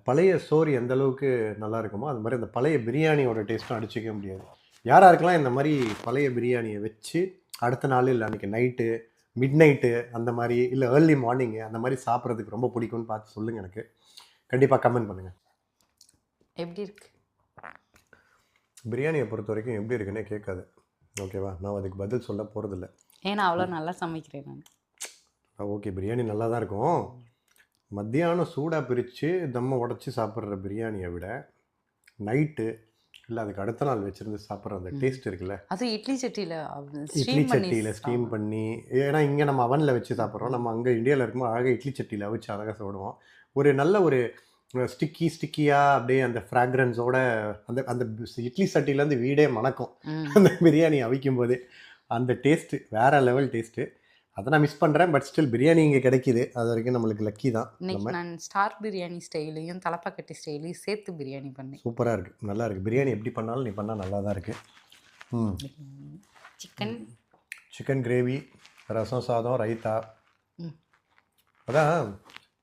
பழைய சோறு எந்த அளவுக்கு நல்லா இருக்குமோ அது மாதிரி அந்த பழைய பிரியாணியோட டேஸ்ட்டும் அடிச்சிக்க முடியாது. யாராக இருக்கலாம் இந்த மாதிரி பழைய பிரியாணியை வச்சு அடுத்த நாள் இல்லை அன்றைக்கி நைட்டு மிட் நைட்டு அந்த மாதிரி இல்லை ஏர்லி மார்னிங்கு அந்த மாதிரி சாப்பிட்றதுக்கு ரொம்ப பிடிக்கும்னு பார்த்து சொல்லுங்கள். எனக்கு கண்டிப்பாக கமெண்ட் பண்ணுங்கள். எப்படி இருக்கு பிரியாணியை பொறுத்த வரைக்கும் எப்படி இருக்குன்னே கேட்காது. ஓகேவா, நான் அதுக்கு பதில் சொல்ல போகிறதில்ல. ஏன்னா அவ்வளோ நல்லா சமைக்கிறேன் நான். ஓகே, பிரியாணி நல்லா தான் இருக்கும். மத்தியானம் சூடாக பிரித்து தம்மை உடச்சி சாப்பிட்ற பிரியாணியை விட நைட்டு இல்லை அதுக்கு அடுத்த நாள் வச்சுருந்து சாப்பிட்ற அந்த டேஸ்ட் இருக்குல்ல, அது இட்லி சட்டியில் ஸ்டீம் பண்ணி, ஏன்னா இங்கே நம்ம அவனில் வச்சு சாப்பிட்றோம். நம்ம அங்கே இந்தியாவில் இருக்கும்போது அழகாக இட்லி சட்டியில் வச்சு அழகாக சாப்பிடுவோம். ஒரு நல்ல ஒரு ஸ்டிக்கியாக அப்படியே அந்த ஃப்ராக்ரன்ஸோட அந்த அந்த இட்லி சட்டிலேருந்து வீடே மணக்கும் அந்த பிரியாணி அவிக்கும் போதே. அந்த டேஸ்ட்டு வேறு லெவல் டேஸ்ட்டு. அதை நான் மிஸ் பண்ணுறேன். பட் ஸ்டில் பிரியாணி இங்கே கிடைக்கிது, அது வரைக்கும் நம்மளுக்கு லக்கி தான். இன்னைக்கு நான் ஸ்டார் பிரியாணி ஸ்டைலையும் தலப்பாக்கட்டி ஸ்டைலையும் சேர்த்து பிரியாணி பண்ணேன். சூப்பராக இருக்குது, நல்லா இருக்குது. பிரியாணி எப்படி பண்ணாலும் நீ பண்ணால் நல்லா தான் இருக்குது. சிக்கன் கிரேவி, ரசம் சாதம், ரைத்தா. அதான்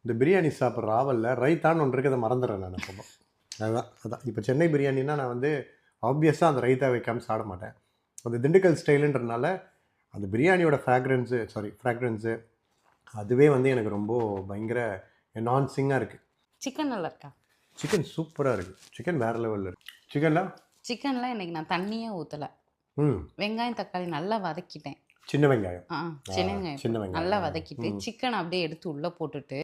இந்த பிரியாணி சாப்பிட்ற ஆவலில் ரைத்தான்னு ஒன்று இருக்குது, அதை மறந்துடுறேன் நான். அப்போ அதான் இப்போ சென்னை பிரியாணின்னா நான் வந்து ஆப்வியஸாக அந்த ரைத்தா வைக்காமல் சாப்பிட மாட்டேன். அது திண்டுக்கல் ஸ்டைலுன்றனால அந்த பிரியாணியோட ஃப்ராக்ரன்ஸு அதுவே வந்து எனக்கு ரொம்ப பயங்கர என்ஹான்சிங்காக இருக்குது. சிக்கன் நல்லா இருக்கா? சிக்கன் சூப்பராக இருக்குது. சிக்கன் வேறு லெவலில் இருக்குது. சிக்கனில் இன்றைக்கி நான் தண்ணியே ஊற்றலை. வெங்காயம் தக்காளி நல்லா வதக்கிட்டேன். சின்ன வெங்காயம் நல்லா வதக்கிட்டு சிக்கன் அப்படியே எடுத்து உள்ளே போட்டுட்டு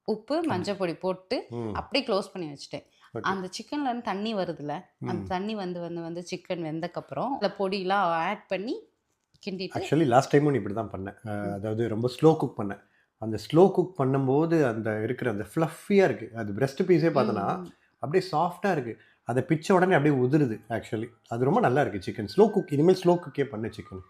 உப்பு மஞ்சள் பொடி போட்டு அப்படியே க்ளோஸ் பண்ணி வச்சுட்டேன். அந்த சிக்கன்ல இருந்து தண்ணி வருதுல்ல, அந்த தண்ணி வந்து வந்து வந்து சிக்கன் வெந்தக்கப்புறம் அந்த பொடியெல்லாம் ஆட் பண்ணி கிண்டிட்டு. ஆக்சுவலி லாஸ்ட் டைமும் இப்படி தான் பண்ணேன். அதாவது ரொம்ப ஸ்லோ குக் பண்ணேன். அந்த ஸ்லோ குக் பண்ணும்போது அந்த இருக்கிற அந்த ஃப்ளஃபியாக இருக்குது. அது பிரெஸ்ட் பீஸே பார்த்தோன்னா அப்படியே சாஃப்டாக இருக்குது. அதை பிச்ச உடனே அப்படியே உதிருது. ஆக்சுவலி அது ரொம்ப நல்லா இருக்குது சிக்கன். ஸ்லோ குக், இனிமேல் ஸ்லோ குக்கே பண்ணு சிக்கன்.